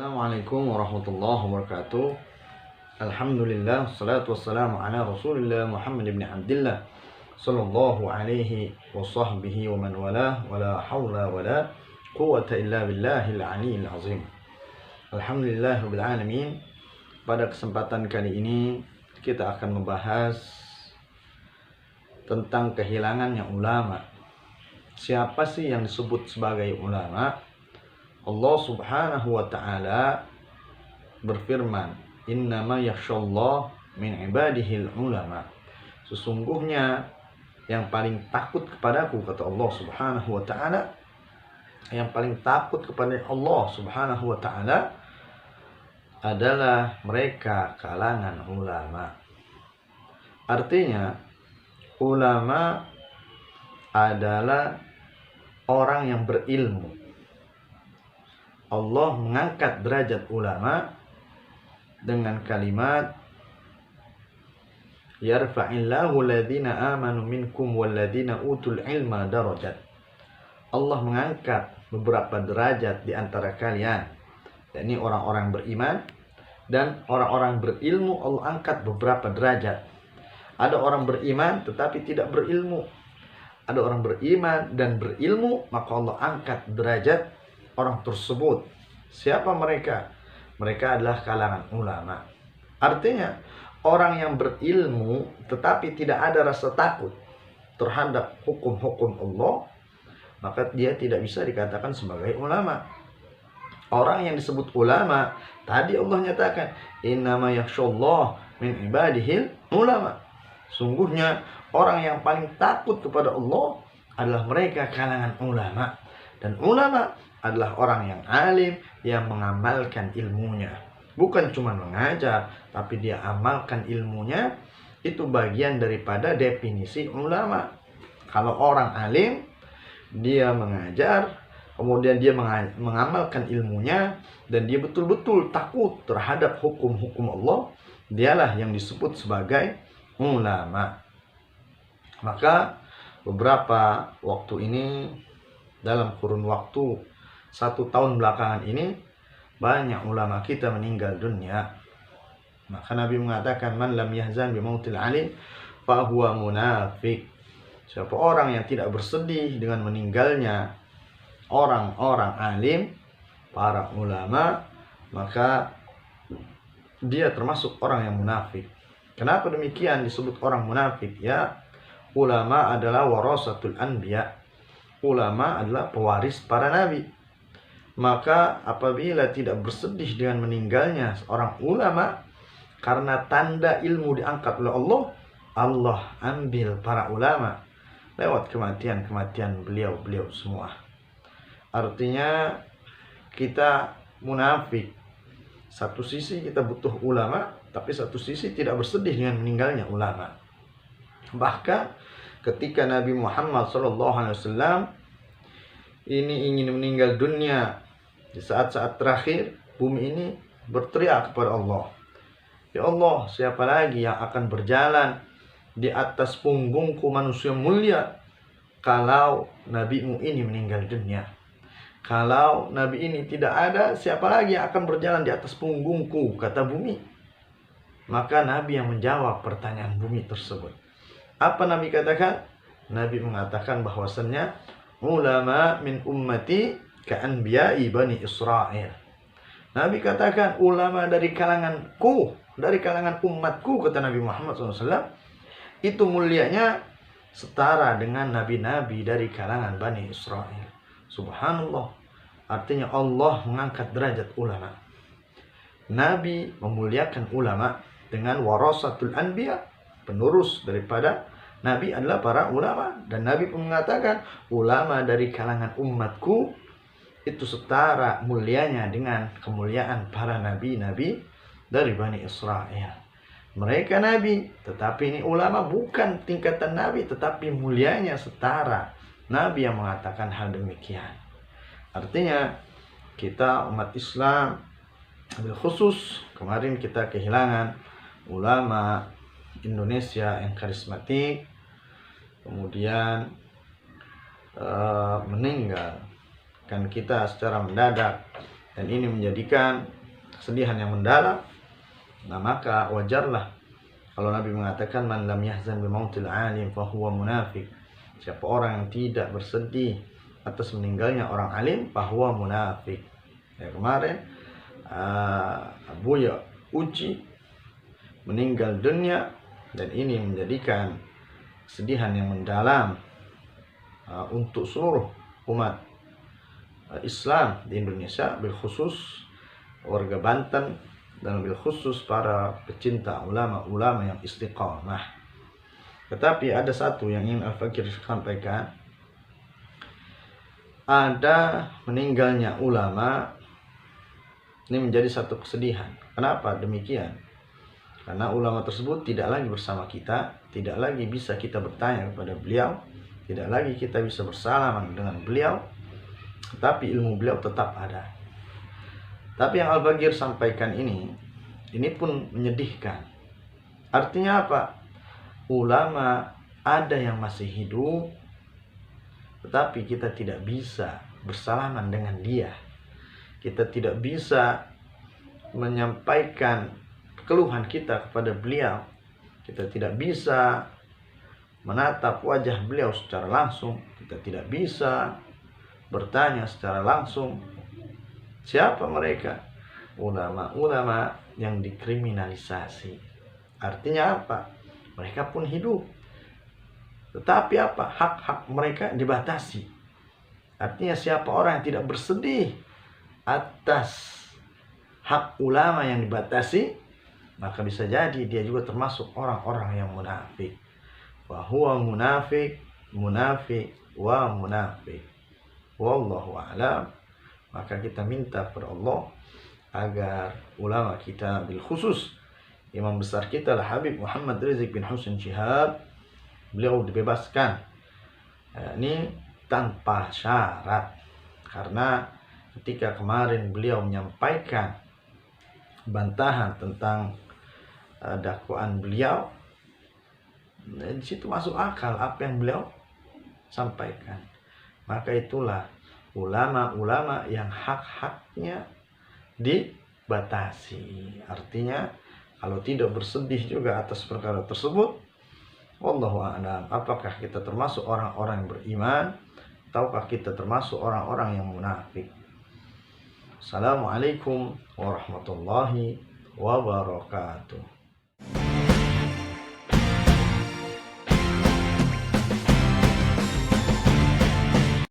Assalamualaikum warahmatullahi wabarakatuh. Alhamdulillah, salatu wassalamu ala Rasulillah Muhammad ibn Abdillah sallallahu alaihi wa sahbihi wa man wala wala hawla wala quwwata illa billahil aliyyil azim. Alhamdulillah rabbil alamin. Pada kesempatan kali ini kita akan membahas tentang kehilangannya ulama. Siapa sih yang disebut sebagai ulama? Allah subhanahu wa ta'ala berfirman, innama yakhshallah min ibadihil ulama. Sesungguhnya yang paling takut kepadaku, kata Allah subhanahu wa ta'ala, yang paling takut kepada Allah subhanahu wa ta'ala adalah mereka kalangan ulama. Artinya ulama adalah orang yang berilmu. Allah mengangkat derajat ulama dengan kalimat yarfa'illahu alladhina amanu minkum walladhina utul ilma darajat. Allah mengangkat beberapa derajat di antara kalian, yakni orang-orang beriman dan orang-orang berilmu. Allah angkat beberapa derajat. Ada orang beriman tetapi tidak berilmu, ada orang beriman dan berilmu, maka Allah angkat derajat orang tersebut. Siapa mereka? Mereka adalah kalangan ulama. Artinya orang yang berilmu tetapi tidak ada rasa takut terhadap hukum-hukum Allah, maka dia tidak bisa dikatakan sebagai ulama. Orang yang disebut ulama, tadi Allah nyatakan innama yakhshallah min ibadihil ulama. Sungguhnya orang yang paling takut kepada Allah adalah mereka kalangan ulama. Dan ulama adalah orang yang alim, yang mengamalkan ilmunya. Bukan cuma mengajar, tapi dia amalkan ilmunya. Itu bagian daripada definisi ulama. Kalau orang alim, dia mengajar, kemudian dia mengamalkan ilmunya, dan dia betul-betul takut terhadap hukum-hukum Allah, dialah yang disebut sebagai ulama. Maka beberapa waktu ini, dalam kurun waktu 1 tahun belakangan ini, banyak ulama kita meninggal dunia. Maka Nabi mengatakan, man lam yahzan bimautil alim fahuwa munafik. Siapa orang yang tidak bersedih dengan meninggalnya orang-orang alim, para ulama, maka dia termasuk orang yang munafik. Kenapa demikian disebut orang munafik? Ya, ulama adalah warasatul anbiya. Ulama adalah pewaris para nabi. Maka apabila tidak bersedih dengan meninggalnya seorang ulama, karena tanda ilmu diangkat oleh Allah, Allah ambil para ulama lewat kematian beliau semua. Artinya kita munafik. Satu sisi kita butuh ulama, tapi satu sisi tidak bersedih dengan meninggalnya ulama. Bahkan ketika Nabi Muhammad SAW ini ingin meninggal dunia, di saat-saat terakhir bumi ini berteriak kepada Allah, ya Allah, siapa lagi yang akan berjalan di atas punggungku manusia mulia kalau nabimu ini meninggal dunia? Kalau nabi ini tidak ada, siapa lagi yang akan berjalan di atas punggungku, kata bumi. Maka nabi yang menjawab pertanyaan bumi tersebut. Apa nabi katakan? Nabi mengatakan bahwasannya ulama min ummati ka'anbiya'i bani Israel. Nabi katakan ulama dari kalanganku, dari kalangan umatku, kata Nabi Muhammad SAW, itu mulianya setara dengan nabi-nabi dari kalangan Bani Israel. Subhanallah. Artinya Allah mengangkat derajat ulama. Nabi memuliakan ulama dengan warasatul anbiya, penerus daripada Nabi adalah para ulama. Dan Nabi pun mengatakan ulama dari kalangan umatku itu setara mulianya dengan kemuliaan para nabi-nabi dari Bani Israel. Mereka nabi, tetapi ini ulama bukan tingkatan nabi, tetapi mulianya setara. Nabi yang mengatakan hal demikian. Artinya kita umat Islam, ambil khusus kemarin kita kehilangan ulama Indonesia yang karismatik, kemudian meninggal. Kita secara mendadak dan ini menjadikan kesedihan yang mendalam. Nah, maka wajarlah kalau Nabi mengatakan man lam yahzan bi mautil alim fa huwa munafiq. Siapa orang yang tidak bersedih atas meninggalnya orang alim, fa huwa munafiq. Ya, kemarin Buya Uci meninggal dunia, dan ini menjadikan kesedihan yang mendalam untuk seluruh umat Islam di Indonesia, bil khusus warga Banten, dan bil khusus para pecinta ulama-ulama yang istiqamah. Tetapi ada satu yang ingin Al-Fakir sampaikan. Ada meninggalnya ulama ini menjadi satu kesedihan. Kenapa demikian? Karena ulama tersebut tidak lagi bersama kita, tidak lagi bisa kita bertanya kepada beliau, tidak lagi kita bisa bersalaman dengan beliau, tetapi ilmu beliau tetap ada. Tapi yang Al-Bagir sampaikan ini pun menyedihkan. Artinya apa? Ulama ada yang masih hidup, tetapi kita tidak bisa bersalaman dengan dia. Kita tidak bisa menyampaikan keluhan kita kepada beliau. Kita tidak bisa menatap wajah beliau secara langsung. Kita tidak bisa bertanya secara langsung. Siapa mereka? Ulama-ulama yang dikriminalisasi. Artinya apa? Mereka pun hidup, tetapi apa? Hak-hak mereka dibatasi. Artinya siapa orang yang tidak bersedih atas hak ulama yang dibatasi, maka bisa jadi dia juga termasuk orang-orang yang munafik. Wa huwa munafik, munafik wa munafik. Wallahu a'lam. Maka kita minta kepada Allah agar ulama kita, bil khusus imam besar kita lah Habib Muhammad Rizik bin Husain Syihab, beliau dibebaskan ini tanpa syarat. Karena ketika kemarin beliau menyampaikan bantahan tentang dakwaan beliau, di situ masuk akal apa yang beliau sampaikan. Maka itulah ulama-ulama yang hak-haknya dibatasi. Artinya kalau tidak bersedih juga atas perkara tersebut, wallahu a'lam, apakah kita termasuk orang-orang yang beriman ataukah kita termasuk orang-orang yang munafik. Assalamualaikum warahmatullahi wabarakatuh.